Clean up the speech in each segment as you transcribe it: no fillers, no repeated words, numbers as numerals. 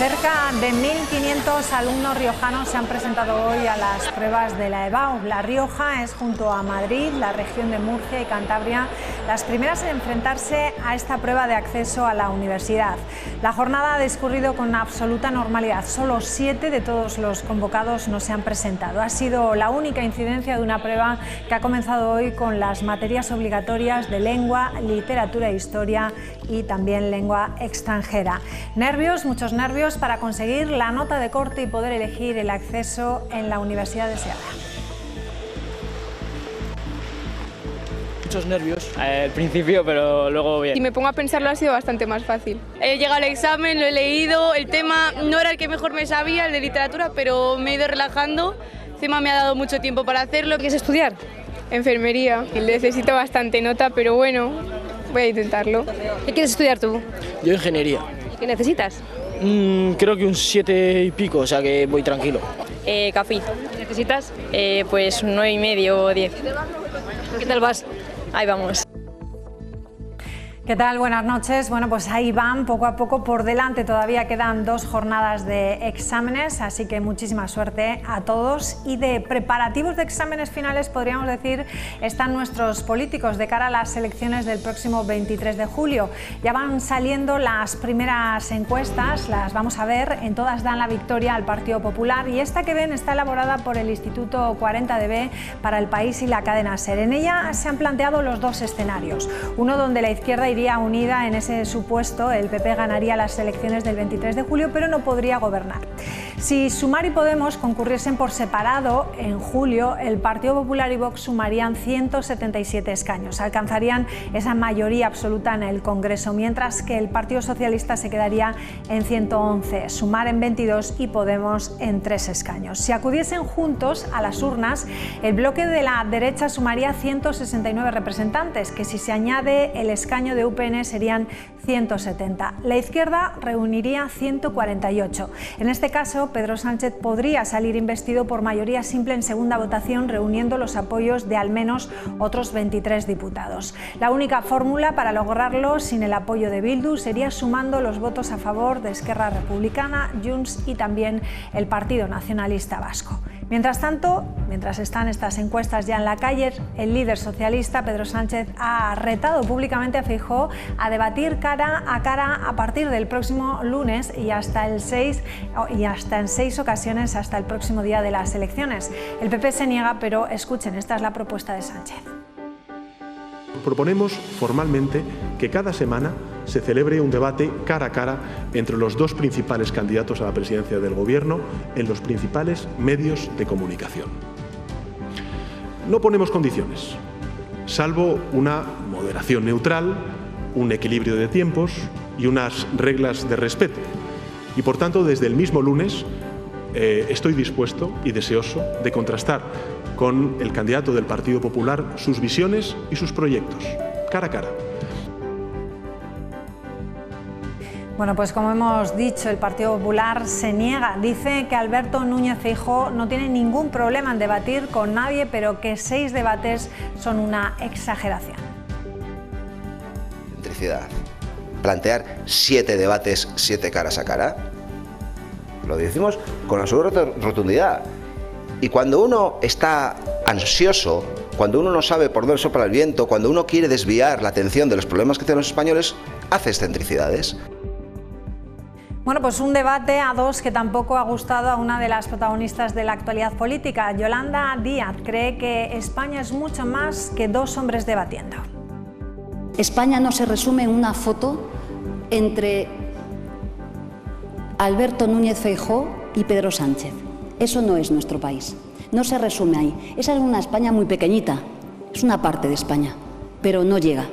Cerca de 1.500 alumnos riojanos se han presentado hoy a las pruebas de la EBAU. La Rioja es, junto a Madrid, la región de Murcia y Cantabria, las primeras en enfrentarse a esta prueba de acceso a la universidad. La jornada ha discurrido con absoluta normalidad. Solo 7 de todos los convocados no se han presentado. Ha sido la única incidencia de una prueba que ha comenzado hoy con las materias obligatorias de lengua, literatura e historia y también lengua extranjera. Nervios, muchos nervios para conseguir la nota de corte y poder elegir el acceso en la universidad deseada. Muchos nervios al principio, pero luego bien. Si me pongo a pensarlo ha sido bastante más fácil. He llegado al examen, lo he leído, el tema no era el que mejor me sabía, el de literatura, pero me he ido relajando. Encima me ha dado mucho tiempo para hacerlo. ¿Quieres estudiar? Enfermería. Necesito bastante nota, pero bueno, voy a intentarlo. ¿Qué quieres estudiar tú? Yo ingeniería. ¿Y qué necesitas? Creo que un 7 y pico, o sea que voy tranquilo. Café. ¿Necesitas? Pues 9,5 o 10. ¿Qué tal vas? Ahí vamos. ¿Qué tal? Buenas noches. Bueno, pues ahí van poco a poco por delante. Todavía quedan 2 jornadas de exámenes, así que muchísima suerte a todos. Y de preparativos de exámenes finales, podríamos decir, están nuestros políticos de cara a las elecciones del próximo 23 de julio. Ya van saliendo las primeras encuestas, las vamos a ver. En todas dan la victoria al Partido Popular y esta que ven está elaborada por el Instituto 40DB para El País y la cadena SER. En ella se han planteado los 2 escenarios. Uno donde la izquierda iría unida. En ese supuesto, el PP ganaría las elecciones del 23 de julio, pero no podría gobernar. Si Sumar y Podemos concurriesen por separado, en julio, el Partido Popular y Vox sumarían 177 escaños. Alcanzarían esa mayoría absoluta en el Congreso, mientras que el Partido Socialista se quedaría en 111, Sumar en 22 y Podemos en 3 escaños. Si acudiesen juntos a las urnas, el bloque de la derecha sumaría 169 representantes, que si se añade el escaño de UPN serían 170. La izquierda reuniría 148. En este caso, Pedro Sánchez podría salir investido por mayoría simple en segunda votación, reuniendo los apoyos de al menos otros 23 diputados. La única fórmula para lograrlo sin el apoyo de Bildu sería sumando los votos a favor de Esquerra Republicana, Junts y también el Partido Nacionalista Vasco. Mientras tanto, mientras están estas encuestas ya en la calle, el líder socialista, Pedro Sánchez, ha retado públicamente a Feijóo a debatir cara a cara a partir del próximo lunes y hasta en 6 ocasiones hasta el próximo día de las elecciones. El PP se niega, pero escuchen, esta es la propuesta de Sánchez. Proponemos formalmente que cada semana se celebre un debate cara a cara entre los 2 principales candidatos a la presidencia del Gobierno en los principales medios de comunicación. No ponemos condiciones, salvo una moderación neutral, un equilibrio de tiempos y unas reglas de respeto. Y por tanto, desde el mismo lunes estoy dispuesto y deseoso de contrastar con el candidato del Partido Popular sus visiones y sus proyectos, cara a cara. Bueno, pues como hemos dicho, el Partido Popular se niega. Dice que Alberto Núñez Feijóo no tiene ningún problema en debatir con nadie, pero que 6 debates son una exageración. Centricidad. Plantear 7 debates, 7 caras a cara. Lo decimos con absoluta rotundidad. Y cuando uno está ansioso, cuando uno no sabe por dónde sopla el viento, cuando uno quiere desviar la atención de los problemas que tienen los españoles, hace excentricidades. Bueno, pues un debate a 2 que tampoco ha gustado a una de las protagonistas de la actualidad política. Yolanda Díaz cree que España es mucho más que 2 hombres debatiendo. España no se resume en una foto entre Alberto Núñez Feijóo y Pedro Sánchez. Eso no es nuestro país. No se resume ahí. Esa es una España muy pequeñita. Es una parte de España, pero no llega.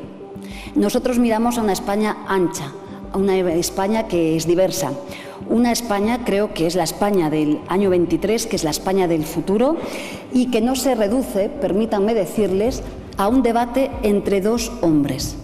Nosotros miramos a una España ancha, a una España que es diversa. Una España, creo que es la España del año 23, que es la España del futuro, y que no se reduce, permítanme decirles, a un debate entre 2 hombres.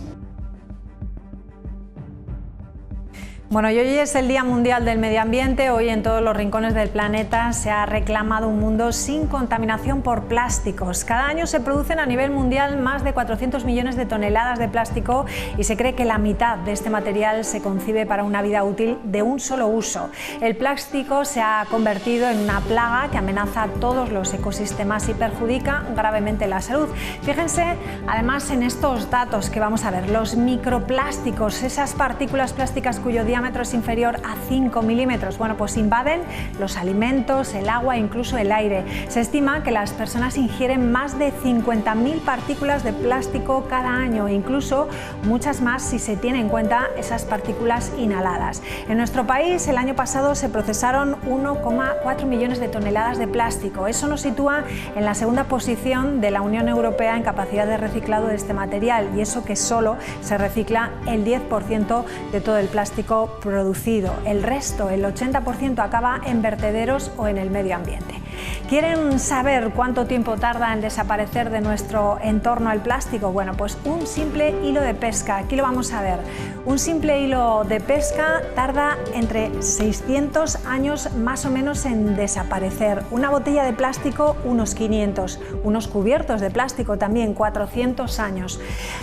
Bueno, y hoy es el Día Mundial del Medio Ambiente. Hoy en todos los rincones del planeta se ha reclamado un mundo sin contaminación por plásticos. Cada año se producen a nivel mundial más de 400 millones de toneladas de plástico y se cree que la mitad de este material se concibe para una vida útil de un solo uso. El plástico se ha convertido en una plaga que amenaza todos los ecosistemas y perjudica gravemente la salud. Fíjense además en estos datos que vamos a ver. Los microplásticos, esas partículas plásticas cuyo diámetro es inferior a 5 milímetros, bueno, pues invaden los alimentos, el agua e incluso el aire. Se estima que las personas ingieren más de 50.000 partículas de plástico cada año, e incluso muchas más si se tiene en cuenta esas partículas inhaladas. En nuestro país el año pasado se procesaron 1,4 millones de toneladas de plástico. Eso nos sitúa en la segunda posición de la Unión Europea en capacidad de reciclado de este material, y eso que solo se recicla el 10% de todo el plástico producido. El resto, el 80%, acaba en vertederos o en el medio ambiente. ¿Quieren saber cuánto tiempo tarda en desaparecer de nuestro entorno el plástico? Bueno, pues un simple hilo de pesca, aquí lo vamos a ver. Un simple hilo de pesca tarda entre 600 años más o menos en desaparecer. Una botella de plástico, unos 500. Unos cubiertos de plástico también, 400 años.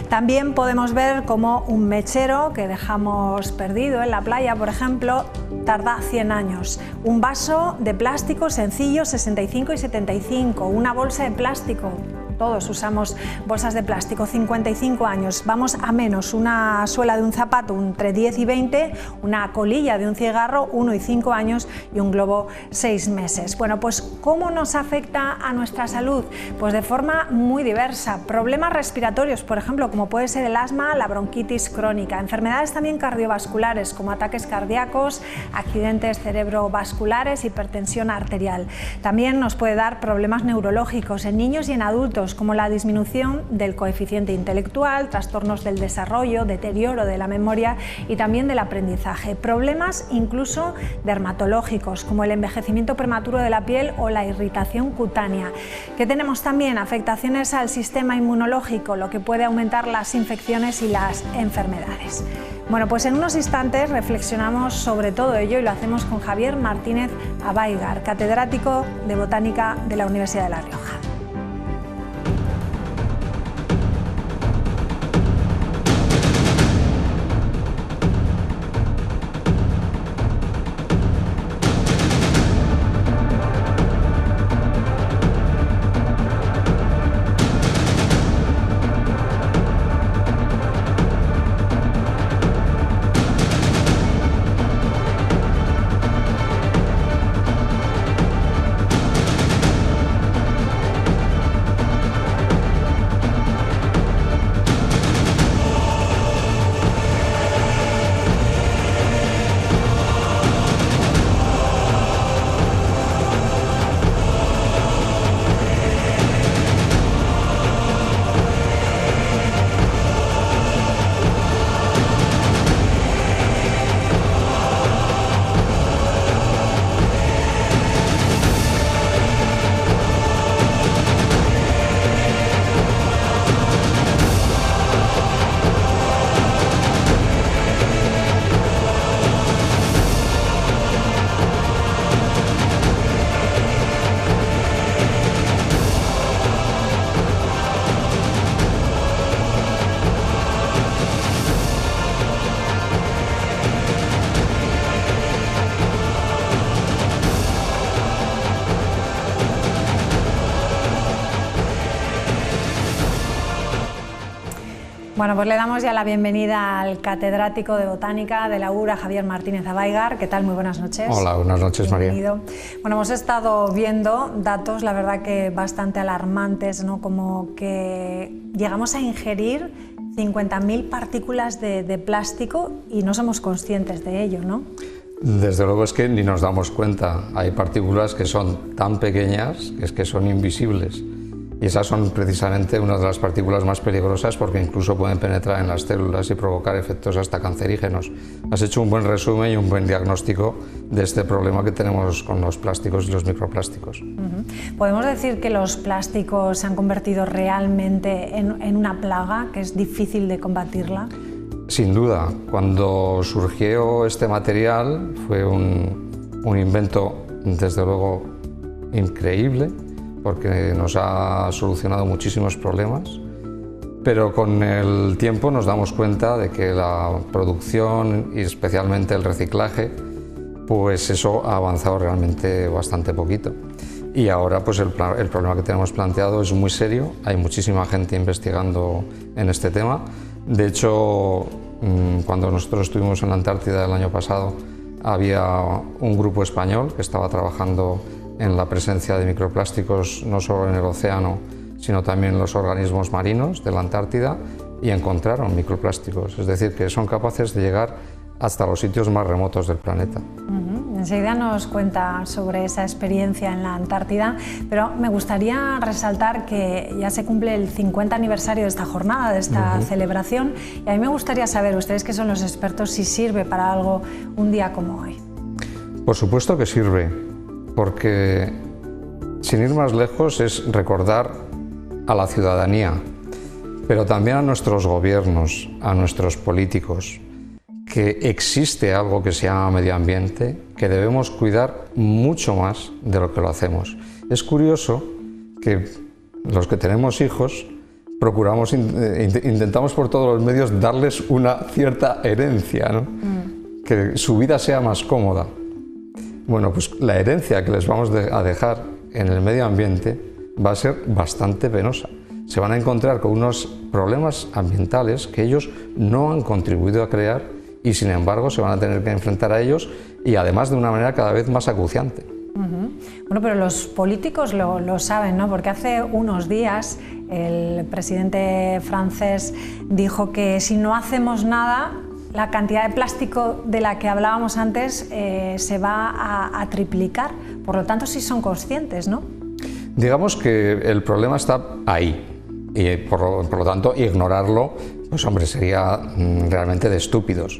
También podemos ver cómo un mechero que dejamos perdido en la playa, por ejemplo, tarda 100 años. Un vaso de plástico sencillo, 65 y 75. Una bolsa de plástico, todos usamos bolsas de plástico, 55 años. Vamos a menos, una suela de un zapato entre 10 y 20, una colilla de un cigarro 1 y 5 años y un globo 6 meses. Bueno, pues ¿cómo nos afecta a nuestra salud? Pues de forma muy diversa. Problemas respiratorios, por ejemplo, como puede ser el asma, la bronquitis crónica. Enfermedades también cardiovasculares, como ataques cardíacos, accidentes cerebrovasculares, hipertensión arterial. También nos puede dar problemas neurológicos en niños y en adultos, como la disminución del coeficiente intelectual, trastornos del desarrollo, deterioro de la memoria y también del aprendizaje. Problemas incluso dermatológicos, como el envejecimiento prematuro de la piel o la irritación cutánea. Que tenemos también afectaciones al sistema inmunológico, lo que puede aumentar las infecciones y las enfermedades. Bueno, pues en unos instantes reflexionamos sobre todo ello y lo hacemos con Javier Martínez Abaigar, catedrático de Botánica de la Universidad de La Rioja. Bueno, pues le damos ya la bienvenida al catedrático de Botánica de la URA, Javier Martínez Abaigar. ¿Qué tal? Muy buenas noches. Hola, buenas noches, Bienvenido. María. Bueno, hemos estado viendo datos, la verdad que bastante alarmantes, ¿no? Como que llegamos a ingerir 50.000 partículas de plástico y no somos conscientes de ello, ¿no? Desde luego es que ni nos damos cuenta. Hay partículas que son tan pequeñas que es que son invisibles. Y esas son precisamente una de las partículas más peligrosas porque incluso pueden penetrar en las células y provocar efectos hasta cancerígenos. Has hecho un buen resumen y un buen diagnóstico de este problema que tenemos con los plásticos y los microplásticos. ¿Podemos decir que los plásticos se han convertido realmente en una plaga que es difícil de combatirla? Sin duda, cuando surgió este material fue un invento desde luego increíble, porque nos ha solucionado muchísimos problemas, pero con el tiempo nos damos cuenta de que la producción y especialmente el reciclaje, pues eso ha avanzado realmente bastante poquito. Y ahora pues el problema que tenemos planteado es muy serio, hay muchísima gente investigando en este tema. De hecho, cuando nosotros estuvimos en la Antártida el año pasado, había un grupo español que estaba trabajando en la presencia de microplásticos no solo en el océano, sino también en los organismos marinos de la Antártida, y encontraron microplásticos, es decir, que son capaces de llegar hasta los sitios más remotos del planeta. Enseguida nos cuenta sobre esa experiencia en la Antártida, pero me gustaría resaltar que ya se cumple el 50 aniversario de esta jornada, de esta celebración, y a mí me gustaría saber, ustedes que son los expertos, si sirve para algo un día como hoy. Por supuesto que sirve, porque sin ir más lejos es recordar a la ciudadanía, pero también a nuestros gobiernos, a nuestros políticos, que existe algo que se llama medio ambiente, que debemos cuidar mucho más de lo que lo hacemos. Es curioso que los que tenemos hijos procuramos, intentamos por todos los medios darles una cierta herencia, ¿no? Que su vida sea más cómoda. Bueno, pues la herencia que les vamos a dejar en el medio ambiente va a ser bastante penosa. Se van a encontrar con unos problemas ambientales que ellos no han contribuido a crear y sin embargo se van a tener que enfrentar a ellos, y además de una manera cada vez más acuciante. Bueno, pero los políticos lo saben, ¿no? Porque hace unos días el presidente francés dijo que si no hacemos nada, la cantidad de plástico de la que hablábamos antes se va a triplicar. Por lo tanto, sí son conscientes, ¿no? Digamos que el problema está ahí, y por lo tanto ignorarlo, pues hombre, sería realmente de estúpidos.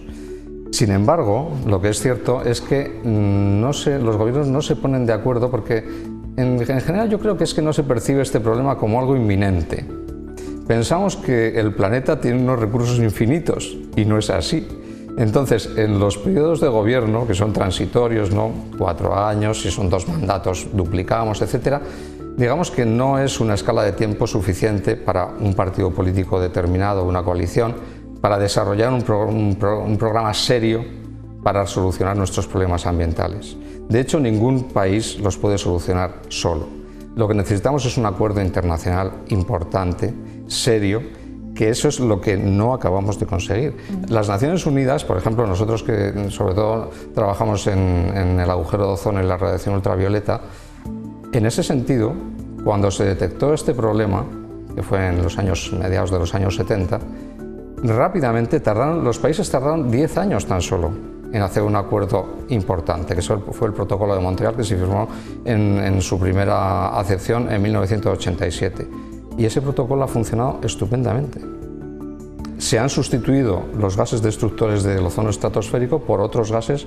Sin embargo, lo que es cierto es que los gobiernos no se ponen de acuerdo, porque en general yo creo que es que no se percibe este problema como algo inminente. Pensamos que el planeta tiene unos recursos infinitos y no es así. Entonces, en los periodos de gobierno, que son transitorios, ¿no? 4 años, si son 2 mandatos duplicamos, etcétera, digamos que no es una escala de tiempo suficiente para un partido político determinado, una coalición, para desarrollar un programa serio para solucionar nuestros problemas ambientales. De hecho, ningún país los puede solucionar solo. Lo que necesitamos es un acuerdo internacional importante, serio, que eso es lo que no acabamos de conseguir. Las Naciones Unidas, por ejemplo, nosotros que sobre todo trabajamos en el agujero de ozono y la radiación ultravioleta, en ese sentido, cuando se detectó este problema, que fue en los mediados de los años 70, rápidamente los países tardaron 10 años tan solo en hacer un acuerdo importante, que fue el Protocolo de Montreal, que se firmó en su primera acepción en 1987. Y ese protocolo ha funcionado estupendamente. Se han sustituido los gases destructores del ozono estratosférico por otros gases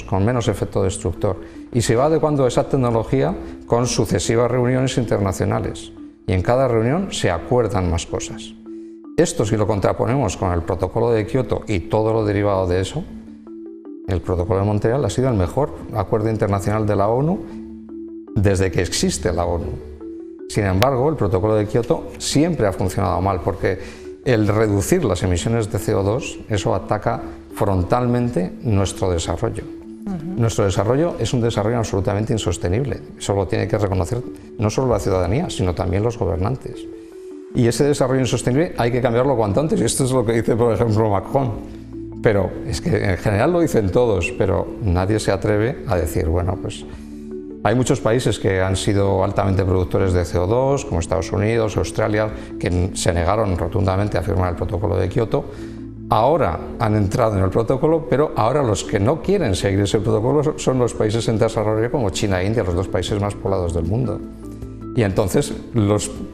con menos efecto destructor. Y se va adecuando esa tecnología con sucesivas reuniones internacionales. Y en cada reunión se acuerdan más cosas. Esto, si lo contraponemos con el Protocolo de Kioto y todo lo derivado de eso, el Protocolo de Montreal ha sido el mejor acuerdo internacional de la ONU desde que existe la ONU. Sin embargo, el Protocolo de Kioto siempre ha funcionado mal, porque el reducir las emisiones de CO2, eso ataca frontalmente nuestro desarrollo. Nuestro desarrollo es un desarrollo absolutamente insostenible. Eso lo tiene que reconocer no solo la ciudadanía, sino también los gobernantes. Y ese desarrollo insostenible hay que cambiarlo cuanto antes, y esto es lo que dice, por ejemplo, Macron. Pero es que en general lo dicen todos, pero nadie se atreve a decir, bueno, pues hay muchos países que han sido altamente productores de CO2, como Estados Unidos, Australia, que se negaron rotundamente a firmar el Protocolo de Kioto. Ahora han entrado en el protocolo, pero ahora los que no quieren seguir ese protocolo son los países en desarrollo como China e India, los 2 países más poblados del mundo. Y entonces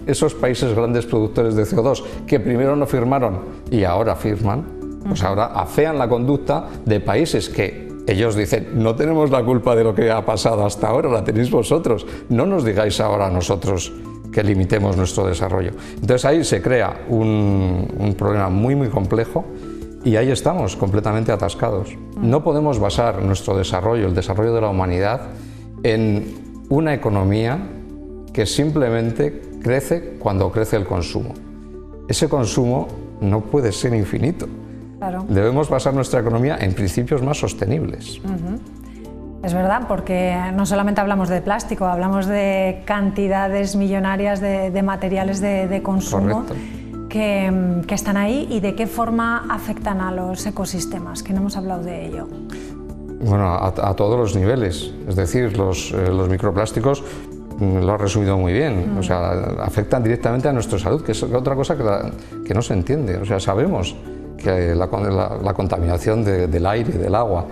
esos países grandes productores de CO2 que primero no firmaron y ahora firman, pues ahora afean la conducta de países que ellos dicen, no tenemos la culpa de lo que ha pasado hasta ahora, la tenéis vosotros, no nos digáis ahora a nosotros que limitemos nuestro desarrollo. Entonces ahí se crea un problema muy complejo, Y ahí estamos, completamente atascados. No podemos basar nuestro desarrollo, el desarrollo de la humanidad, en una economía que simplemente crece cuando crece el consumo. Ese consumo no puede ser infinito. Claro. Debemos basar nuestra economía en principios más sostenibles. Es verdad, porque no solamente hablamos de plástico, hablamos de cantidades millonarias de materiales de consumo que están ahí, y de qué forma afectan a los ecosistemas, que no hemos hablado de ello. Bueno, a todos los niveles, es decir, los microplásticos, lo ha resumido muy bien, o sea, afectan directamente a nuestra salud, que es otra cosa que no se entiende. O sea, sabemos que la contaminación del aire, del agua,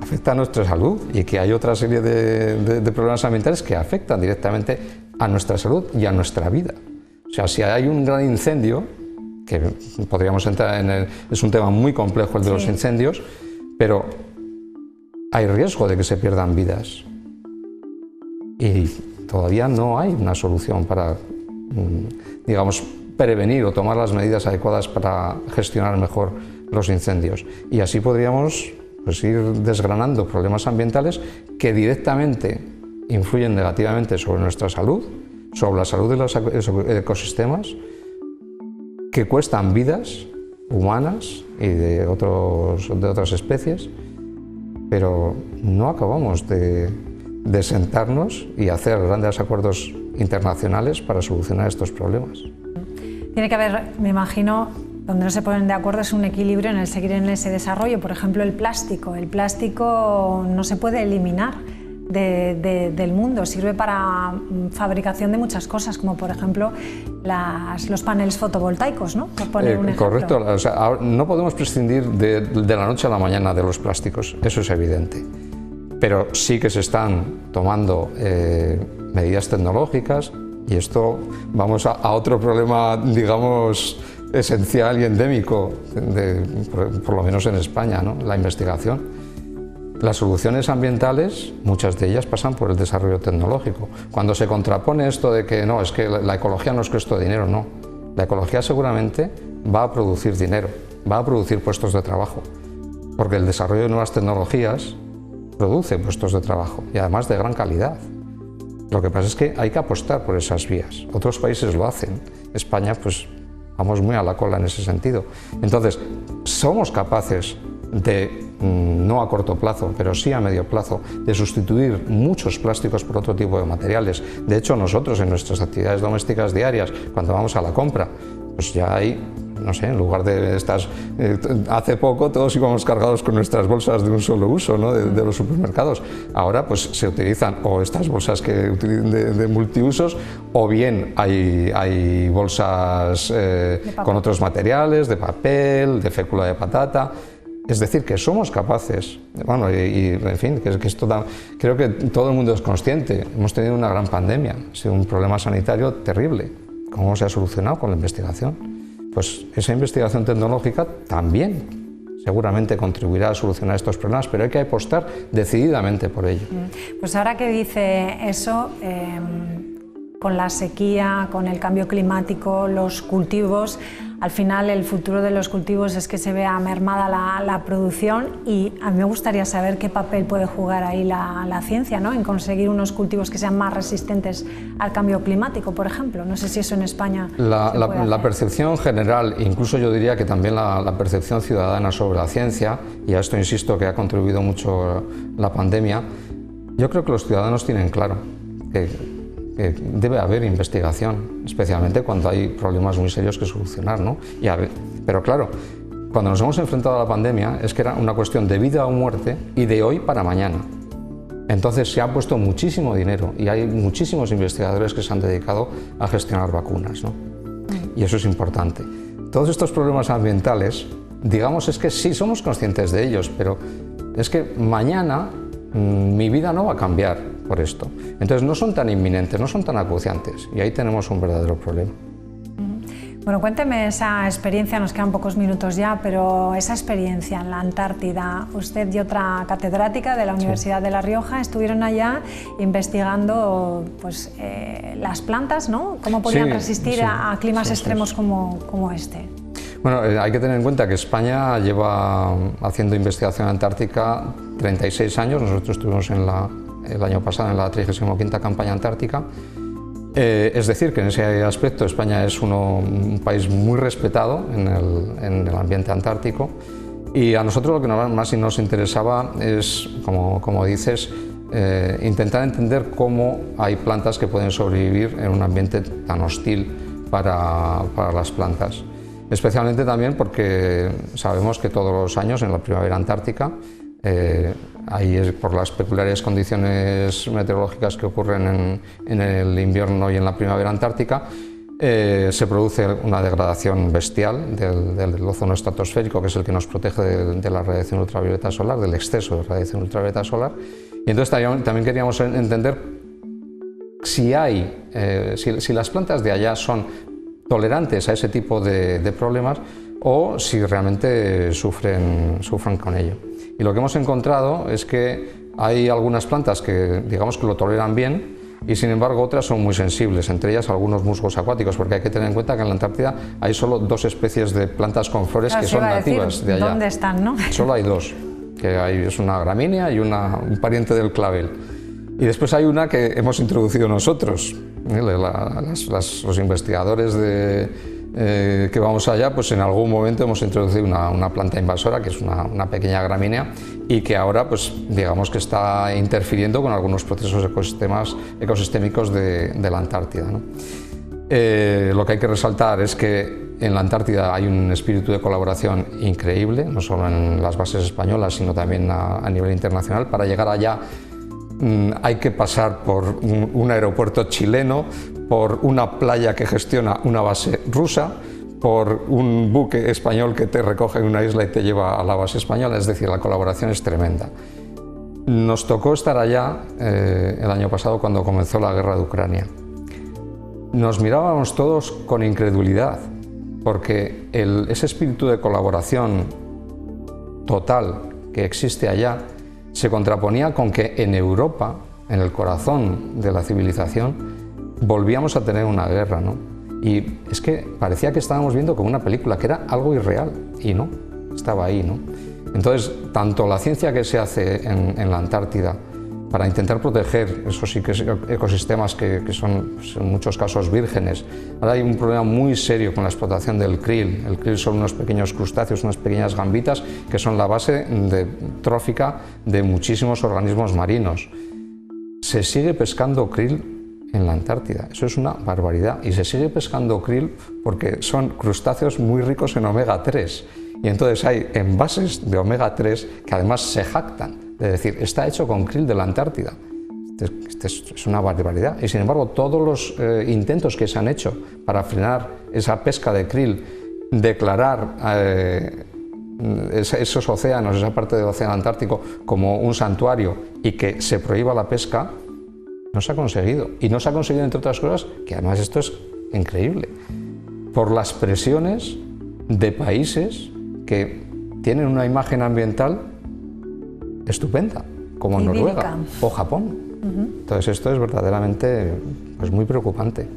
afecta a nuestra salud, y que hay otra serie de problemas ambientales que afectan directamente a nuestra salud y a nuestra vida. O sea, si hay un gran incendio, que podríamos entrar en es un tema muy complejo el de los incendios, pero hay riesgo de que se pierdan vidas. Y todavía no hay una solución para, digamos, prevenir o tomar las medidas adecuadas para gestionar mejor los incendios. Y así podríamos ir desgranando problemas ambientales que directamente influyen negativamente sobre nuestra salud, sobre la salud de los ecosistemas, que cuestan vidas humanas y de otras especies, pero no acabamos de sentarnos y hacer grandes acuerdos internacionales para solucionar estos problemas. Tiene que haber, me imagino, donde no se ponen de acuerdo, es un equilibrio en el seguir en ese desarrollo. Por ejemplo, el plástico. El plástico no se puede eliminar del mundo, sirve para fabricación de muchas cosas, como por ejemplo los paneles fotovoltaicos, ¿no? Por poner un ejemplo. Correcto, o sea, no podemos prescindir de la noche a la mañana de los plásticos, eso es evidente, pero sí que se están tomando medidas tecnológicas, y esto vamos a otro problema, digamos, esencial y endémico, por lo menos en España, ¿no? La investigación. Las soluciones ambientales, muchas de ellas pasan por el desarrollo tecnológico. Cuando se contrapone esto de que no, es que la ecología no es cuestión de dinero, no. La ecología seguramente va a producir dinero, va a producir puestos de trabajo, porque el desarrollo de nuevas tecnologías produce puestos de trabajo, y además de gran calidad. Lo que pasa es que hay que apostar por esas vías. Otros países lo hacen. España, pues, vamos muy a la cola en ese sentido. Entonces, somos capaces de, no a corto plazo, pero sí a medio plazo, de sustituir muchos plásticos por otro tipo de materiales. De hecho, nosotros en nuestras actividades domésticas diarias, cuando vamos a la compra, pues ya hay, no sé, en lugar de estas... hace poco todos íbamos cargados con nuestras bolsas de un solo uso, ¿no? de los supermercados. Ahora pues se utilizan o estas bolsas de multiusos, o bien hay bolsas con otros materiales, de papel, de fécula de patata. Es decir, que somos capaces, bueno, en fin, que esto creo que todo el mundo es consciente. Hemos tenido una gran pandemia, ha sido un problema sanitario terrible. ¿Cómo se ha solucionado? Con la investigación. Pues esa investigación tecnológica también seguramente contribuirá a solucionar estos problemas, pero hay que apostar decididamente por ello. Pues ahora que dice eso, con la sequía, con el cambio climático, los cultivos, al final el futuro de los cultivos es que se vea mermada la producción, y a mí me gustaría saber qué papel puede jugar ahí la ciencia, ¿no? En conseguir unos cultivos que sean más resistentes al cambio climático, por ejemplo. No sé si eso en España la percepción general, incluso yo diría que también la percepción ciudadana sobre la ciencia, y a esto insisto que ha contribuido mucho la pandemia, yo creo que los ciudadanos tienen claro que debe haber investigación, especialmente cuando hay problemas muy serios que solucionar, ¿no? Pero claro, cuando nos hemos enfrentado a la pandemia es que era una cuestión de vida o muerte, y de hoy para mañana. Entonces se ha puesto muchísimo dinero y hay muchísimos investigadores que se han dedicado a gestionar vacunas, ¿no? Y eso es importante. Todos estos problemas ambientales, digamos, es que sí somos conscientes de ellos, pero es que mañana mi vida no va a cambiar por esto. Entonces no son tan inminentes, no son tan acuciantes, y ahí tenemos un verdadero problema. Bueno, cuénteme esa experiencia, nos quedan pocos minutos ya, pero esa experiencia en la Antártida. Usted y otra catedrática de la Universidad de La Rioja estuvieron allá investigando pues, las plantas, ¿no? ¿Cómo podían resistir a climas extremos como este? Bueno, hay que tener en cuenta que España lleva haciendo investigación antártica 36 años. Nosotros estuvimos el año pasado en la 35ª campaña antártica. Es decir, que en ese aspecto España es un país muy respetado en el ambiente antártico, y a nosotros lo que más nos interesaba es, como dices, intentar entender cómo hay plantas que pueden sobrevivir en un ambiente tan hostil para las plantas. Especialmente también porque sabemos que todos los años en la primavera antártica, por las peculiares condiciones meteorológicas que ocurren en el invierno y en la primavera antártica, se produce una degradación bestial del ozono estratosférico, que es el que nos protege de la radiación ultravioleta solar, del exceso de radiación ultravioleta solar. Y entonces también queríamos entender si las plantas de allá son tolerantes a ese tipo de problemas o si realmente sufren con ello. Y lo que hemos encontrado es que hay algunas plantas que, digamos, que lo toleran bien, y sin embargo otras son muy sensibles, entre ellas algunos musgos acuáticos, porque hay que tener en cuenta que en la Antártida hay solo 2 especies de plantas con flores que son nativas de allá. ¿Dónde están, no? Solo hay 2, es una gramínea y un pariente del clavel. Y después hay una que hemos introducido nosotros. Los investigadores que vamos allá, pues en algún momento hemos introducido una planta invasora, que es una pequeña gramínea, y que ahora, pues digamos que está interfiriendo con algunos procesos ecosistémicos de la Antártida, ¿no? Lo que hay que resaltar es que en la Antártida hay un espíritu de colaboración increíble, no solo en las bases españolas, sino también a nivel internacional. Para llegar allá hay que pasar por un aeropuerto chileno, por una playa que gestiona una base rusa, por un buque español que te recoge en una isla y te lleva a la base española. Es decir, la colaboración es tremenda. Nos tocó estar allá el año pasado cuando comenzó la guerra de Ucrania. Nos mirábamos todos con incredulidad, porque ese espíritu de colaboración total que existe allá se contraponía con que en Europa, en el corazón de la civilización, volvíamos a tener una guerra, ¿no? Y es que parecía que estábamos viendo como una película, que era algo irreal, y no, estaba ahí, ¿no? Entonces, tanto la ciencia que se hace en la Antártida para intentar proteger esos ecosistemas que son, pues, en muchos casos vírgenes. Ahora hay un problema muy serio con la explotación del krill. El krill son unos pequeños crustáceos, unas pequeñas gambitas que son la base trófica de muchísimos organismos marinos. Se sigue pescando krill en la Antártida, eso es una barbaridad, y se sigue pescando krill porque son crustáceos muy ricos en omega 3, y entonces hay envases de omega 3 que además se jactan de decir, está hecho con krill de la Antártida. Es una barbaridad, y sin embargo todos los intentos que se han hecho para frenar esa pesca de krill, declarar esos océanos, esa parte del océano Antártico como un santuario y que se prohíba la pesca, no se ha conseguido. Y no se ha conseguido, entre otras cosas, que además esto es increíble, por las presiones de países que tienen una imagen ambiental estupenda, como Noruega o Japón. Entonces esto es verdaderamente, pues, muy preocupante.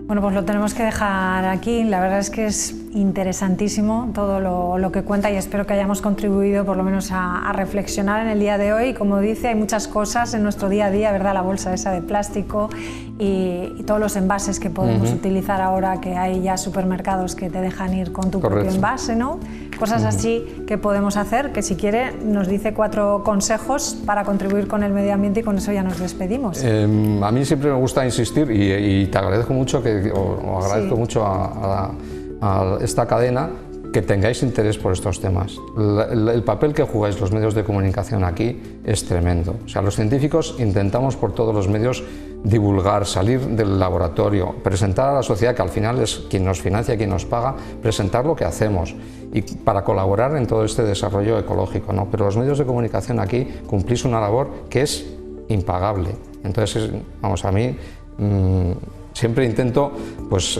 Bueno, pues lo tenemos que dejar aquí. La verdad es que es interesantísimo todo lo que cuenta, y espero que hayamos contribuido por lo menos a reflexionar en el día de hoy. Como dice, hay muchas cosas en nuestro día a día, ¿verdad? La bolsa esa de plástico y todos los envases que podemos utilizar ahora, que hay ya supermercados que te dejan ir con tu propio envase, ¿no? Cosas así que podemos hacer, que si quiere nos dice 4 consejos para contribuir con el medio ambiente, y con eso ya nos despedimos. A mí siempre me gusta insistir, y te agradezco mucho agradezco mucho a esta cadena que tengáis interés por estos temas. El papel que jugáis los medios de comunicación aquí es tremendo. O sea, los científicos intentamos por todos los medios divulgar, salir del laboratorio, presentar a la sociedad, que al final es quien nos financia, quien nos paga, presentar lo que hacemos, y para colaborar en todo este desarrollo ecológico, ¿no? Pero los medios de comunicación aquí cumplís una labor que es impagable. Entonces, vamos, a mí siempre intento, pues,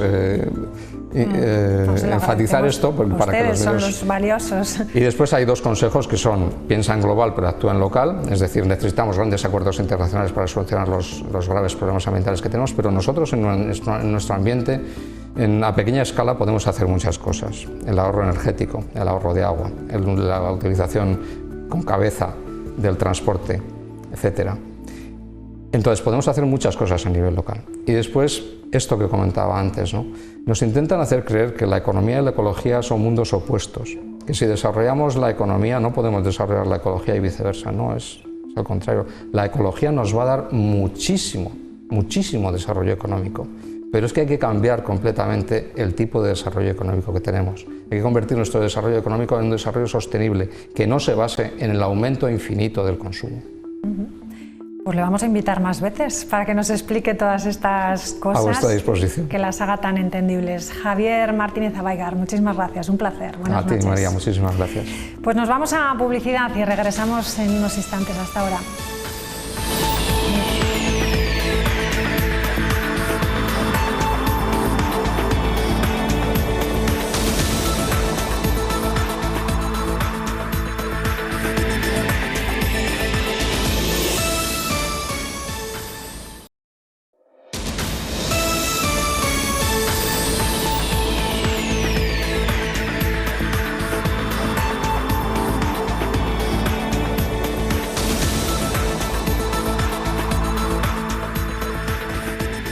enfatizar esto para que los medios... son los valiosos. Y después hay 2 consejos que son: piensa en global pero actúa en local, es decir, necesitamos grandes acuerdos internacionales para solucionar los graves problemas ambientales que tenemos, pero nosotros en nuestro ambiente A pequeña escala podemos hacer muchas cosas: el ahorro energético, el ahorro de agua, la utilización con cabeza del transporte, etc. Entonces podemos hacer muchas cosas a nivel local. Y después, esto que comentaba antes, ¿no? Nos intentan hacer creer que la economía y la ecología son mundos opuestos, que si desarrollamos la economía no podemos desarrollar la ecología y viceversa. No, es al contrario. La ecología nos va a dar muchísimo desarrollo económico. Pero es que hay que cambiar completamente el tipo de desarrollo económico que tenemos. Hay que convertir nuestro desarrollo económico en un desarrollo sostenible, que no se base en el aumento infinito del consumo. Pues le vamos a invitar más veces para que nos explique todas estas cosas. A vuestra disposición. Que las haga tan entendibles. Javier Martínez Abaigar, muchísimas gracias, un placer. Buenas noches. A ti, María, muchísimas gracias. Pues nos vamos a publicidad y regresamos en unos instantes. Hasta ahora.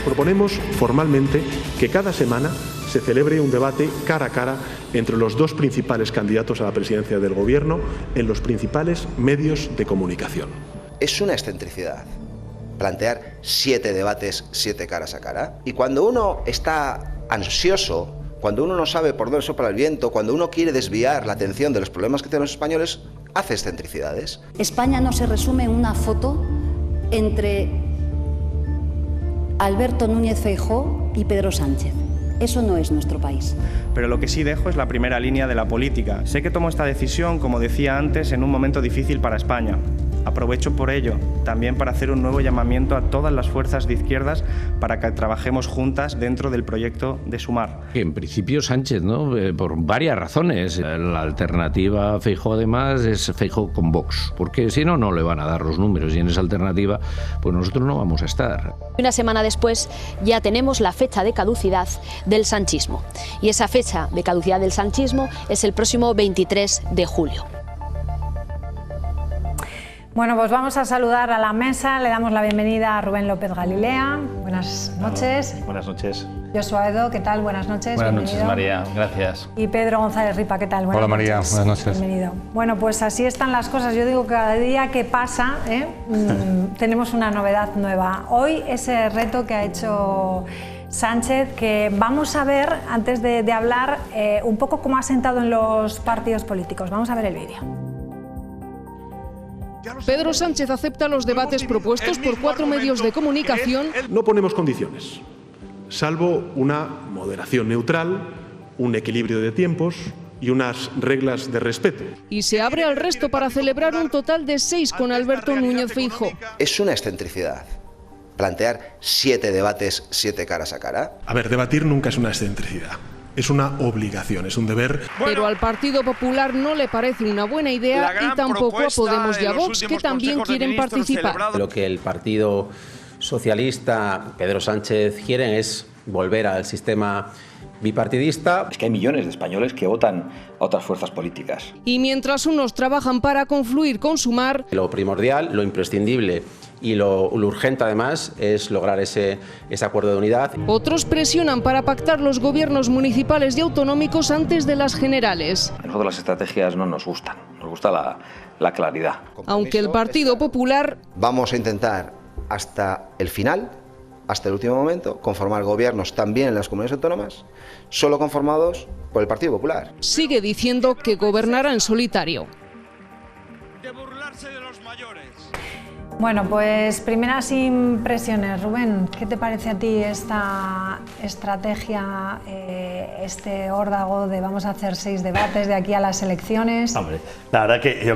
Proponemos formalmente que cada semana se celebre un debate cara a cara entre los dos principales candidatos a la presidencia del Gobierno en los principales medios de comunicación. Es una excentricidad plantear 7 debates, 7 caras a cara. Y cuando uno está ansioso, cuando uno no sabe por dónde sopla el viento, cuando uno quiere desviar la atención de los problemas que tienen los españoles, hace excentricidades. España no se resume en una foto entre Alberto Núñez Feijóo y Pedro Sánchez. Eso no es nuestro país. Pero lo que sí dejo es la primera línea de la política. Sé que tomo esta decisión, como decía antes, en un momento difícil para España. Aprovecho por ello también para hacer un nuevo llamamiento a todas las fuerzas de izquierdas para que trabajemos juntas dentro del proyecto de Sumar. En principio Sánchez, ¿no? Por varias razones. La alternativa a Feijóo además es Feijóo con Vox, porque si no, no le van a dar los números y en esa alternativa pues nosotros no vamos a estar. Una semana después ya tenemos la fecha de caducidad del sanchismo y esa fecha de caducidad del sanchismo es el próximo 23 de julio. Bueno, pues vamos a saludar a la mesa. Le damos la bienvenida a Rubén López Galilea. Buenas noches. Buenas noches. Josué Edo, ¿qué tal? Buenas noches. Buenas bienvenido. noches, María. Gracias. Y Pedro González Ripa, ¿qué tal? Hola, María. Buenas noches. Bienvenido. Bueno, pues así están las cosas. Yo digo que cada día que pasa tenemos una novedad nueva. Hoy ese reto que ha hecho Sánchez, que vamos a ver, antes de hablar, un poco cómo ha sentado en los partidos políticos. Vamos a ver el vídeo. Pedro Sánchez acepta los debates propuestos por 4 medios de comunicación. No ponemos condiciones, salvo una moderación neutral, un equilibrio de tiempos y unas reglas de respeto. Y se abre al resto para celebrar un total de 6 con Alberto Núñez Feijóo. Es una excentricidad plantear 7 debates, 7 caras a cara. A ver, debatir nunca es una excentricidad. Es una obligación, es un deber. Pero al Partido Popular no le parece una buena idea y tampoco a Podemos y a Vox, que también quieren participar. Lo que el Partido Socialista, Pedro Sánchez, quieren es volver al sistema bipartidista. Es que hay millones de españoles que votan a otras fuerzas políticas. Y mientras unos trabajan para confluir con Sumar, lo primordial, lo imprescindible y lo urgente además es lograr ese acuerdo de unidad. Otros presionan para pactar los gobiernos municipales y autonómicos antes de las generales. A nosotros las estrategias no nos gustan, nos gusta la claridad. Aunque el Partido Popular... Vamos a intentar hasta el final, hasta el último momento, conformar gobiernos también en las comunidades autónomas, solo conformados por el Partido Popular. Sigue diciendo que gobernará en solitario. De burlarse de los mayores. Bueno, pues primeras impresiones. Rubén, ¿qué te parece a ti esta estrategia, este órdago de vamos a hacer 6 debates de aquí a las elecciones? Hombre, la verdad que yo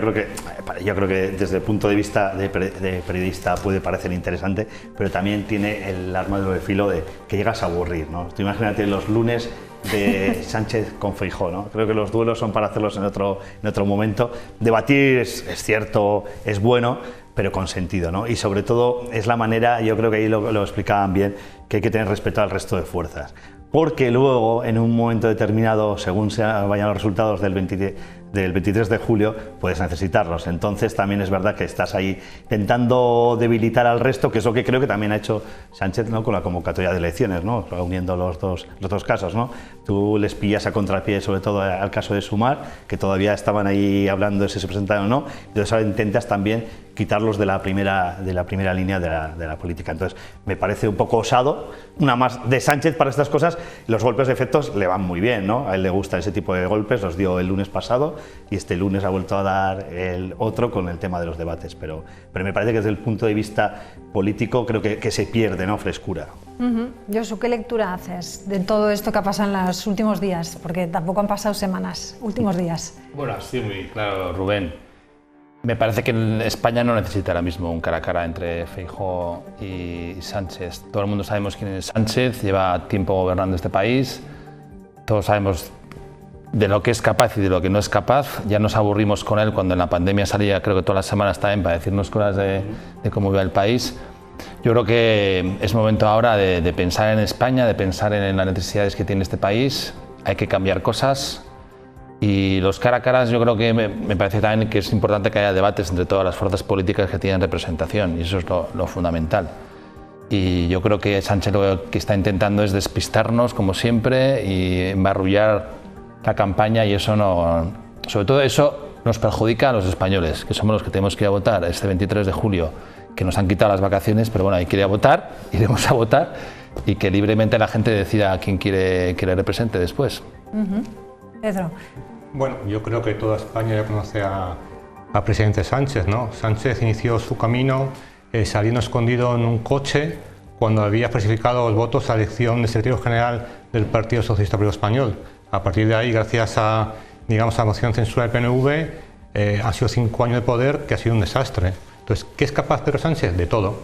creo que desde el punto de vista de periodista puede parecer interesante, pero también tiene el arma de doble filo de que llegas a aburrir, ¿no? Tú imagínate los lunes de Sánchez con Feijóo, ¿no? Creo que los duelos son para hacerlos en otro momento. Debatir es cierto, es bueno, pero con sentido, ¿no? Y sobre todo es la manera, yo creo que ahí lo explicaban bien, que hay que tener respeto al resto de fuerzas. porque luego, en un momento determinado, según se vayan los resultados del 23 de julio, puedes necesitarlos. Entonces también es verdad que estás ahí intentando debilitar al resto, que es lo que creo que también ha hecho Sánchez, ¿no?, con la convocatoria de elecciones, ¿no?, uniendo los dos casos, ¿no? Tú les pillas a contrapié, sobre todo al caso de Sumar, que todavía estaban ahí hablando de si se presentaron o no, entonces ahora intentas también quitarlos de la primera línea de la política. Entonces me parece un poco osado, una más de Sánchez para estas cosas. Los golpes de efectos le van muy bien, ¿no? A él le gusta ese tipo de golpes, los dio el lunes pasado y este lunes ha vuelto a dar el otro con el tema de los debates, pero me parece que desde el punto de vista político creo que se pierde, ¿no?, frescura. Josu, ¿qué lectura haces de todo esto que ha pasado en los últimos días? Porque tampoco han pasado semanas, últimos días. Bueno, sí, muy claro, Rubén. Me parece que en España no necesita ahora mismo un cara a cara entre Feijóo y Sánchez. Todo el mundo sabemos quién es Sánchez, lleva tiempo gobernando este país, todos sabemos de lo que es capaz y de lo que no es capaz. Ya nos aburrimos con él cuando en la pandemia salía, creo que todas las semanas también, para decirnos cosas de cómo iba el país. Yo creo que es momento ahora de pensar en España, de pensar en las necesidades que tiene este país. Hay que cambiar cosas. Y los cara a caras, yo creo que me parece también que es importante que haya debates entre todas las fuerzas políticas que tienen representación, y eso es lo fundamental. Y yo creo que Sánchez lo que está intentando es despistarnos, como siempre, y embarrullar la campaña, y eso no, sobre todo eso nos perjudica a los españoles, que somos los que tenemos que ir a votar este 23 de julio, que nos han quitado las vacaciones, pero bueno, hay que ir a votar, iremos a votar, y que libremente la gente decida a quién quiere que le represente después. Pedro. Bueno, yo creo que toda España ya conoce al presidente Sánchez, ¿no? Sánchez inició su camino saliendo escondido en un coche cuando había falsificado los votos a la elección de secretario general del Partido Socialista Obrero Español. A partir de ahí, gracias a, digamos, a la moción de censura del PNV, han sido 5 años de poder que ha sido un desastre. Entonces, ¿qué es capaz Pedro Sánchez? De todo.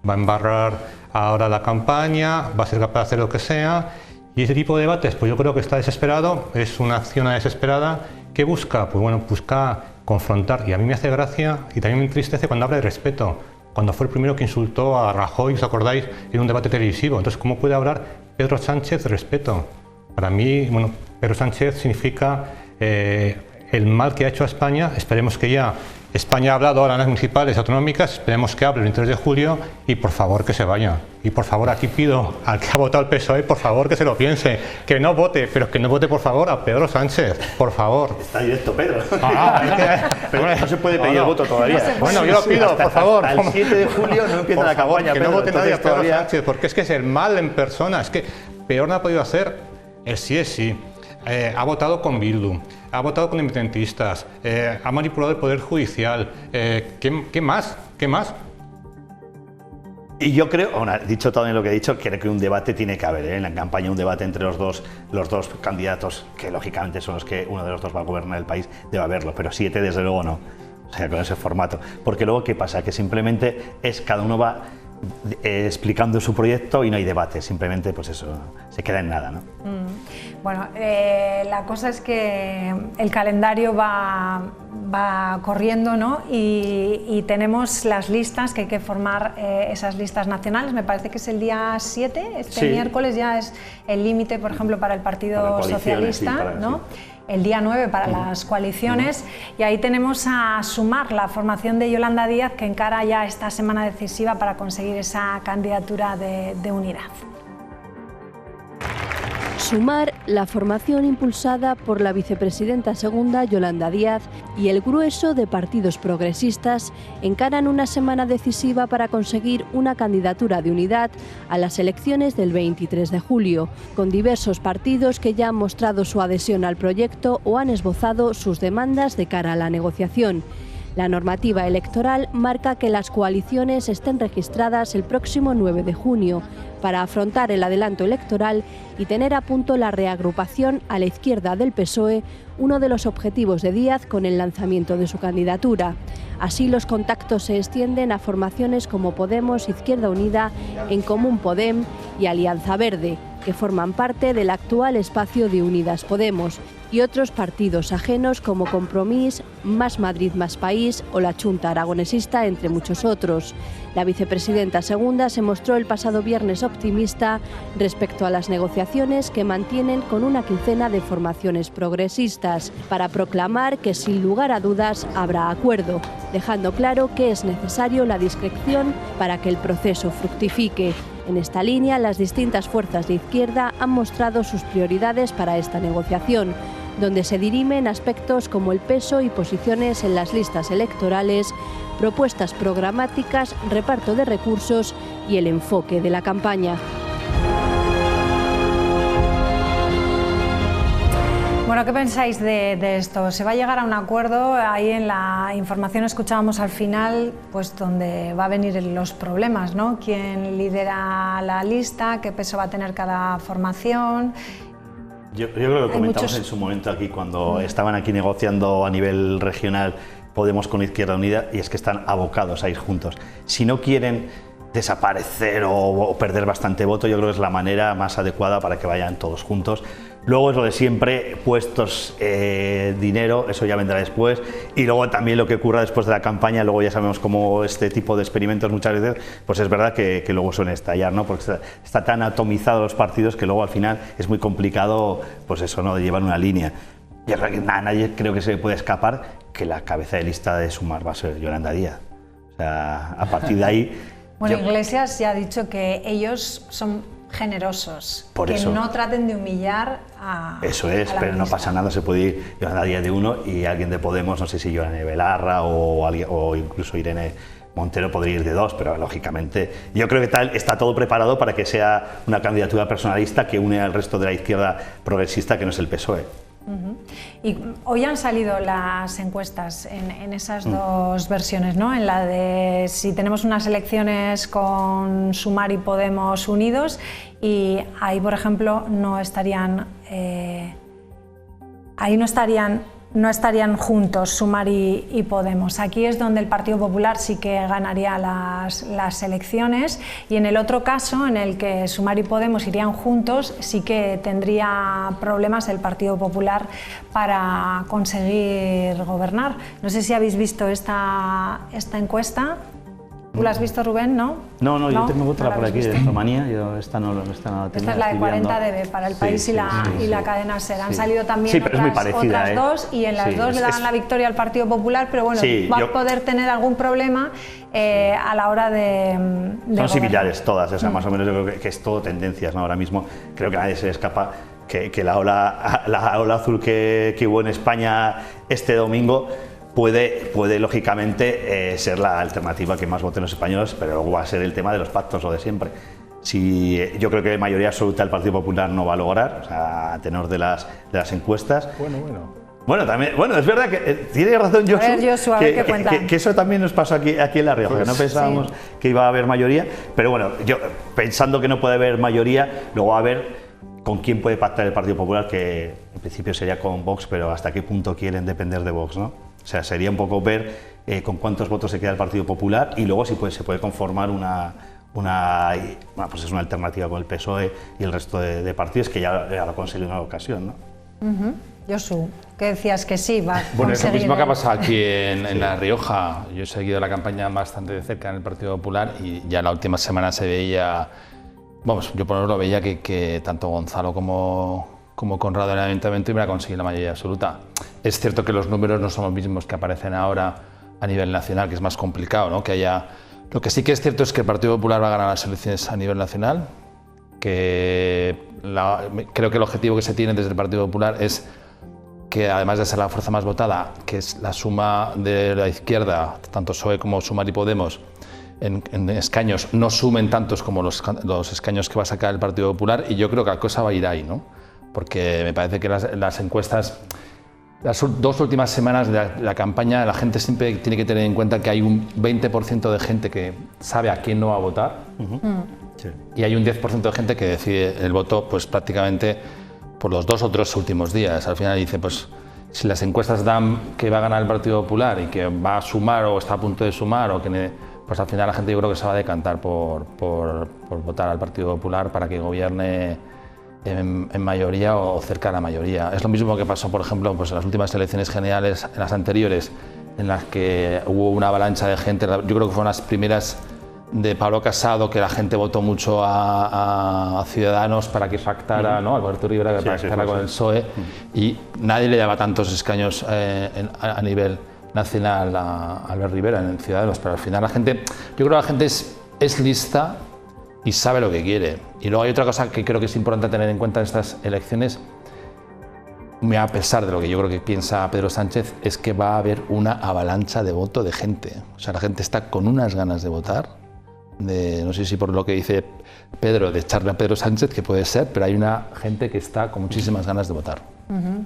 Va a embarrar ahora la campaña, va a ser capaz de hacer lo que sea. Y ese tipo de debates, pues yo creo que está desesperado, es una acción desesperada que busca, pues bueno, busca confrontar. Y a mí me hace gracia y también me entristece cuando habla de respeto, cuando fue el primero que insultó a Rajoy, ¿os acordáis?, en un debate televisivo. Entonces, ¿cómo puede hablar Pedro Sánchez de respeto? Para mí, bueno, Pedro Sánchez significa el mal que ha hecho a España. Esperemos que ya España ha hablado ahora en las municipales autonómicas, esperemos que hable el 23 de julio y por favor que se vaya. Y por favor, aquí pido al que ha votado el PSOE, por favor que se lo piense, que no vote, pero que no vote por favor a Pedro Sánchez, por favor. Está directo, Pedro. Pero no se puede pedir el voto todavía. Bueno, yo lo pido, por favor. Hasta el 7 de julio no empieza la campaña, que Pedro, no vote nadie a Pedro todavía... Sánchez, porque es que es el mal en persona, es que peor no ha podido hacer. El sí es sí. Ha votado con Bildu, ha votado con independentistas, ha manipulado el Poder Judicial. ¿Qué más? ¿Qué más? Y yo creo, bueno, dicho todo lo que he dicho, creo que un debate tiene que haber, en la campaña, un debate entre los dos candidatos, que lógicamente son los que uno de los dos va a gobernar el país, debe haberlo, pero 7 desde luego no, o sea, con ese formato. Porque luego, ¿qué pasa? Que simplemente cada uno va explicando su proyecto y no hay debate, simplemente pues eso, se queda en nada, ¿no? Bueno, la cosa es que el calendario va corriendo, ¿no? Y tenemos las listas, que hay que formar esas listas nacionales. Me parece que es el día 7, miércoles ya es el límite, por ejemplo, para el Partido Socialista, sí, ¿no? Sí. El día 9 para las coaliciones, y ahí tenemos a Sumar, la formación de Yolanda Díaz, que encara ya esta semana decisiva para conseguir esa candidatura de unidad. Sumar, la formación impulsada por la vicepresidenta segunda Yolanda Díaz y el grueso de partidos progresistas, encaran una semana decisiva para conseguir una candidatura de unidad a las elecciones del 23 de julio, con diversos partidos que ya han mostrado su adhesión al proyecto o han esbozado sus demandas de cara a la negociación. La normativa electoral marca que las coaliciones estén registradas el próximo 9 de junio para afrontar el adelanto electoral y tener a punto la reagrupación a la izquierda del PSOE, uno de los objetivos de Díaz con el lanzamiento de su candidatura. Así, los contactos se extienden a formaciones como Podemos, Izquierda Unida, En Común Podem y Alianza Verde, que forman parte del actual espacio de Unidas Podemos, y otros partidos ajenos como Compromís, Más Madrid Más País o la Chunta Aragonesista, entre muchos otros. La vicepresidenta segunda se mostró el pasado viernes optimista respecto a las negociaciones que mantienen con una quincena de formaciones progresistas, para proclamar que sin lugar a dudas habrá acuerdo, dejando claro que es necesario la discreción para que el proceso fructifique. En esta línea, las distintas fuerzas de izquierda han mostrado sus prioridades para esta negociación, donde se dirimen aspectos como el peso y posiciones en las listas electorales, propuestas programáticas, reparto de recursos y el enfoque de la campaña. Bueno, ¿qué pensáis de esto? ¿Se va a llegar a un acuerdo? Ahí en la información escuchábamos al final, pues donde va a venir los problemas, ¿no? ¿Quién lidera la lista? ¿Qué peso va a tener cada formación? Yo creo que comentamos en su momento aquí, cuando estaban aquí negociando a nivel regional Podemos con Izquierda Unida, y es que están abocados a ir juntos. Si no quieren desaparecer o perder bastante voto, yo creo que es la manera más adecuada para que vayan todos juntos. Luego es lo de siempre, puestos, dinero, eso ya vendrá después, y luego también lo que ocurra después de la campaña. Luego ya sabemos cómo este tipo de experimentos muchas veces, pues es verdad que luego suelen estallar, ¿no? Porque está tan atomizados los partidos que luego al final es muy complicado, pues eso, ¿no?, de llevar una línea. Y es verdad que nadie creo que se puede escapar que la cabeza de lista de Sumar va a ser Yolanda Díaz. O sea, a partir de ahí... Bueno, Iglesias ya ha dicho que ellos son generosos, por que eso no traten de humillar a... Eso es, pero no pasa nada, se puede ir Yolanda Díaz de uno y alguien de Podemos, no sé si Yolanda Belarra o incluso Irene Montero podría ir de dos, pero lógicamente yo creo que está todo preparado para que sea una candidatura personalista que une al resto de la izquierda progresista, que no es el PSOE. Y hoy han salido las encuestas en esas dos versiones, ¿no? En la de si tenemos unas elecciones con Sumar y Podemos unidos, y ahí, por ejemplo, no estarían juntos Sumar y Podemos. Aquí es donde el Partido Popular sí que ganaría las elecciones, y en el otro caso, en el que Sumar y Podemos irían juntos, sí que tendría problemas el Partido Popular para conseguir gobernar. No sé si habéis visto esta encuesta. ¿Tú la has visto, Rubén? ¿No? No, yo tengo otra por aquí de Romanía. Esta no la tenía. Esta es la de 40 dB para El País y la cadena SER. Han salido también otras dos, y en las dos le daban la victoria al Partido Popular, pero bueno, va a poder tener algún problema a la hora de son gobernar. Similares todas, o sea, más o menos yo creo que es todo tendencias, ¿no? Ahora mismo creo que nadie se escapa que la ola azul que hubo en España este domingo puede lógicamente ser la alternativa que más voten los españoles, pero luego va a ser el tema de los pactos, lo de siempre. Yo creo que mayoría absoluta el Partido Popular no va a lograr, o sea, a tenor de las encuestas. Bueno, también, es verdad que tiene razón Josu, que eso también nos pasó aquí en La Rioja, que no pensábamos que iba a haber mayoría, pero bueno, yo pensando que no puede haber mayoría, luego a ver con quién puede pactar el Partido Popular, que en principio sería con Vox, pero hasta qué punto quieren depender de Vox, ¿no? O sea, sería un poco ver con cuántos votos se queda el Partido Popular, y luego si se puede conformar una alternativa con el PSOE y el resto de partidos, que ya lo ha conseguido en una ocasión, ¿no? Josu, ¿qué decías que sí va a Bueno, es lo mismo que ha pasado aquí en Sí. La Rioja. Yo he seguido la campaña bastante de cerca en el Partido Popular, y ya la última semana se veía, yo por lo menos lo veía que tanto Gonzalo como Conrado en el Ayuntamiento iban a conseguir la mayoría absoluta. Es cierto que los números no son los mismos que aparecen ahora a nivel nacional, que es más complicado, ¿no? Lo que sí que es cierto es que el Partido Popular va a ganar las elecciones a nivel nacional, creo que el objetivo que se tiene desde el Partido Popular es que, además de ser la fuerza más votada, que es la suma de la izquierda, tanto PSOE como Sumar y Podemos, en escaños no sumen tantos como los escaños que va a sacar el Partido Popular, y yo creo que la cosa va a ir ahí, ¿no? Porque me parece que las encuestas, las dos últimas semanas de la campaña, la gente siempre tiene que tener en cuenta que hay un 20% de gente que sabe a quién no va a votar, y hay un 10% de gente que decide el voto pues prácticamente por los 2 o 3 últimos días. Al final dice, pues si las encuestas dan que va a ganar el Partido Popular y que va a sumar o está a punto de sumar, pues al final la gente yo creo que se va a decantar por votar al Partido Popular para que gobierne en mayoría o cerca de la mayoría. Es lo mismo que pasó, por ejemplo, pues en las últimas elecciones generales, en las anteriores, en las que hubo una avalancha de gente. Yo creo que fueron las primeras de Pablo Casado, que la gente votó mucho a Ciudadanos para que pactara, ¿no? Alberto Rivera, que pactara con el PSOE, y nadie le daba tantos escaños a nivel nacional a Albert Rivera en Ciudadanos, pero al final la gente, yo creo que la gente es lista y sabe lo que quiere. Y luego hay otra cosa que creo que es importante tener en cuenta en estas elecciones, a pesar de lo que yo creo que piensa Pedro Sánchez, es que va a haber una avalancha de voto de gente. O sea, la gente está con unas ganas de votar, no sé si por lo que dice Pedro, de echarle a Pedro Sánchez, que puede ser, pero hay una gente que está con muchísimas ganas de votar.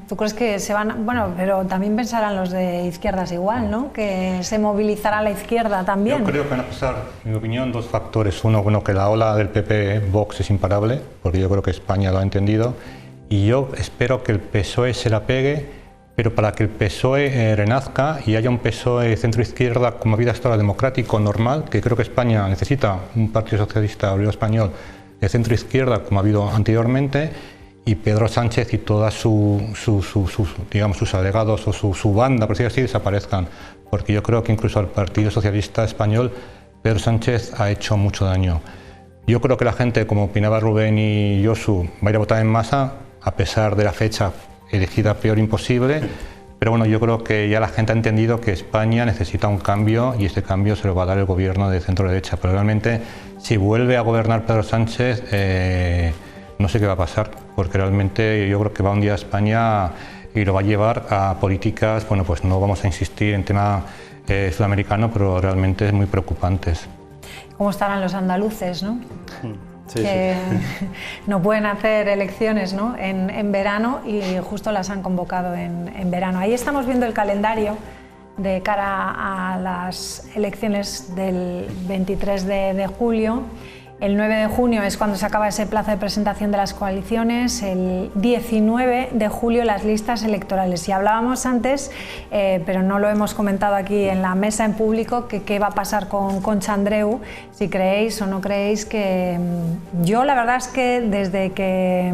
¿Tú crees que se van...? Bueno, pero también pensarán los de izquierdas igual, ¿no? Que se movilizará la izquierda también. Yo creo que van a pasar, en mi opinión, dos factores. Uno, bueno, que la ola del PP-Vox es imparable, porque yo creo que España lo ha entendido, y yo espero que el PSOE se la pegue, pero para que el PSOE renazca y haya un PSOE centro-izquierda como vida histórica democrático normal, que creo que España necesita un Partido Socialista Obrero Español de centro-izquierda como ha habido anteriormente, y Pedro Sánchez y todas digamos, sus alegados o su banda, por decirlo así, desaparezcan. Porque yo creo que incluso al Partido Socialista Español Pedro Sánchez ha hecho mucho daño. Yo creo que la gente, como opinaba Rubén y Josu, va a ir a votar en masa, a pesar de la fecha elegida peor imposible. Pero bueno, yo creo que ya la gente ha entendido que España necesita un cambio y este cambio se lo va a dar el gobierno de centro-derecha. Pero realmente, si vuelve a gobernar Pedro Sánchez, no sé qué va a pasar, porque realmente yo creo que va a hundir a España y lo va a llevar a políticas, bueno, pues no vamos a insistir en tema sudamericano, pero realmente es muy preocupantes. ¿Cómo estarán los andaluces, no? Sí, que no pueden hacer elecciones, ¿no? en verano, y justo las han convocado en verano. Ahí estamos viendo el calendario de cara a las elecciones del 23 de julio. El 9 de junio es cuando se acaba ese plazo de presentación de las coaliciones, el 19 de julio las listas electorales. Y hablábamos antes, pero no lo hemos comentado aquí en la mesa en público, que qué va a pasar con Concha Andreu, si creéis o no creéis que... Yo la verdad es que desde que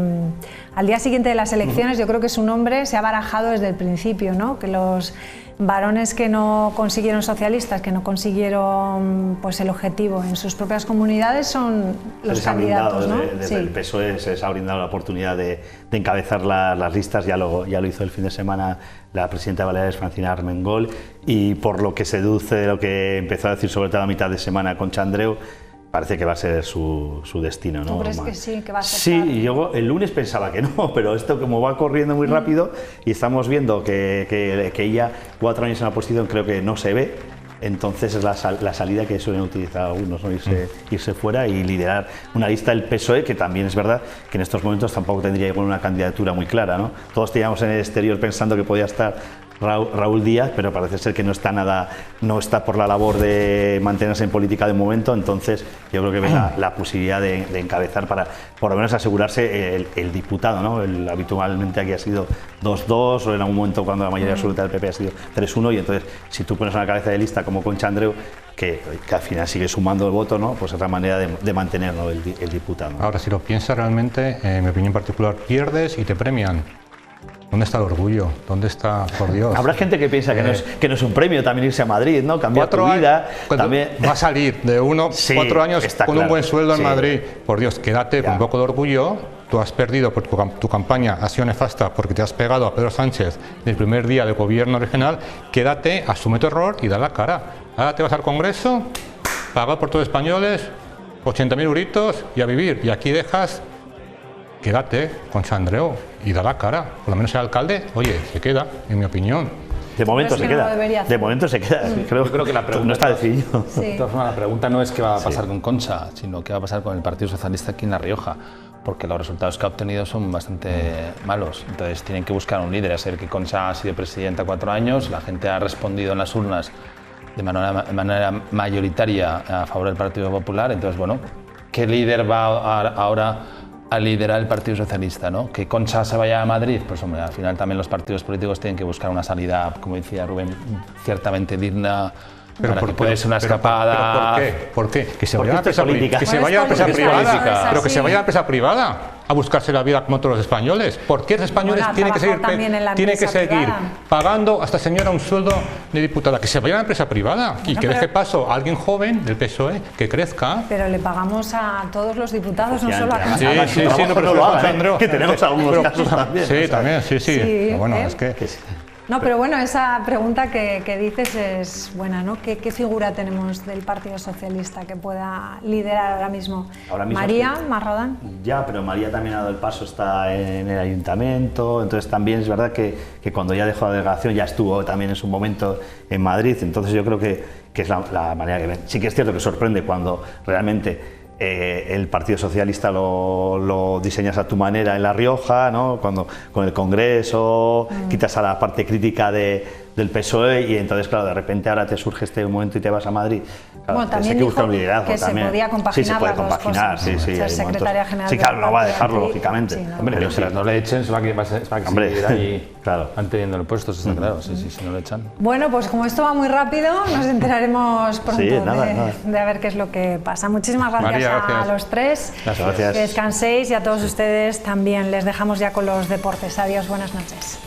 al día siguiente de las elecciones yo creo que su nombre se ha barajado desde el principio, ¿no? Que los varones que no consiguieron, socialistas, que no consiguieron pues el objetivo en sus propias comunidades, son los candidatos, ¿no? Desde el PSOE se les ha brindado la oportunidad de encabezar las listas, ya lo hizo el fin de semana la presidenta de Baleares, Francina Armengol, y por lo que se deduce de lo que empezó a decir sobre todo a mitad de semana Concha Andreu, parece que va a ser su destino, ¿no? ¿Tú crees que sí, que va a ser? Sí, y yo el lunes pensaba que no, pero esto como va corriendo muy rápido y estamos viendo que ella 4 años en la oposición creo que no se ve, entonces es la salida que suelen utilizar algunos, ¿no? Irse fuera y liderar una lista del PSOE, que también es verdad que en estos momentos tampoco tendría igual una candidatura muy clara, ¿no? Todos teníamos en el exterior pensando que podía estar Raúl Díaz, pero parece ser que no está por la labor de mantenerse en política de momento, entonces yo creo que ve la posibilidad de encabezar para por lo menos asegurarse el diputado, ¿no? Habitualmente aquí ha sido 2-2, o en algún momento cuando la mayoría absoluta del PP ha sido 3-1, y entonces si tú pones una cabeza de lista como Concha Andreu, que al final sigue sumando el voto, ¿no? Pues es la manera de mantener, ¿no? el diputado. Ahora, si lo piensas realmente, en mi opinión particular, pierdes y te premian. ¿Dónde está el orgullo? ¿Dónde está, por Dios? Habrá gente que piensa que no es un premio también irse a Madrid, ¿no? Cambiar tu vida. También... Va a salir de 4 años con claro. Un buen sueldo en Madrid. Por Dios, quédate con un poco de orgullo. Tú has perdido porque tu campaña ha sido nefasta porque te has pegado a Pedro Sánchez del primer día de gobierno regional. Quédate, asume tu error y da la cara. Ahora te vas al Congreso, pagado por todos los españoles, 80.000 euritos y a vivir. Y aquí dejas... Quédate con Andreu y da la cara. Por lo menos el alcalde, oye, se queda, en mi opinión. De momento se queda. De momento se queda. Yo creo que la pregunta no está decidido. Sí. De todas formas, la pregunta no es qué va a pasar con Concha, sino qué va a pasar con el Partido Socialista aquí en La Rioja, porque los resultados que ha obtenido son bastante malos. Entonces tienen que buscar un líder. A ser que Concha ha sido presidenta 4 años, la gente ha respondido en las urnas de manera mayoritaria a favor del Partido Popular. Entonces, bueno, ¿qué líder va ahora a liderar el Partido Socialista, ¿no? Que Concha se vaya a Madrid, pues hombre, al final también los partidos políticos tienen que buscar una salida, como decía Rubén, ciertamente digna Para que puede ser una escapada. ¿Por qué? Que se vaya a la esto es política. que se vaya a la empresa privada. Pero que se vaya a la empresa privada a buscarse la vida como todos los españoles. ¿Por qué los españoles tienen que seguir pagando a esta señora un sueldo de diputada? Que se vaya a la empresa privada y que deje paso a alguien joven del PSOE que crezca. Pero le pagamos a todos los diputados, no solo a Sí, no, pero que tenemos algunos casos también. Sí, también, sí. Pero bueno, es que... No, pero bueno, esa pregunta que dices es buena, ¿no? ¿Qué figura tenemos del Partido Socialista que pueda liderar ahora mismo? María Marrodán. Ya, pero María también ha dado el paso, está en el ayuntamiento, entonces también es verdad que cuando ya dejó la delegación ya estuvo también en su momento en Madrid, entonces yo creo que es la manera que ven. Sí que es cierto que sorprende cuando realmente el Partido Socialista lo diseñas a tu manera en La Rioja, ¿no? Cuando con el Congreso quitas a la parte crítica del PSOE y entonces, claro, de repente ahora te surge este momento y te vas a Madrid. Claro, bueno, también hay que buscar un dijo liderazgo que también. se podía compaginar. Sí, se puede las dos compaginar, cosas, sí. ser secretaria general. Sí, claro, no va a dejarlo, lógicamente. Sí, no. Hombre, pero si no le echen, se va a seguir ahí claro. manteniendo el puesto, eso está claro, si no le echan. Bueno, pues como esto va muy rápido, nos enteraremos pronto nada. de a ver qué es lo que pasa. Muchísimas gracias, María, a los tres. Gracias. Que descanséis y a todos ustedes también. Les dejamos ya con los deportes. Adiós, buenas noches.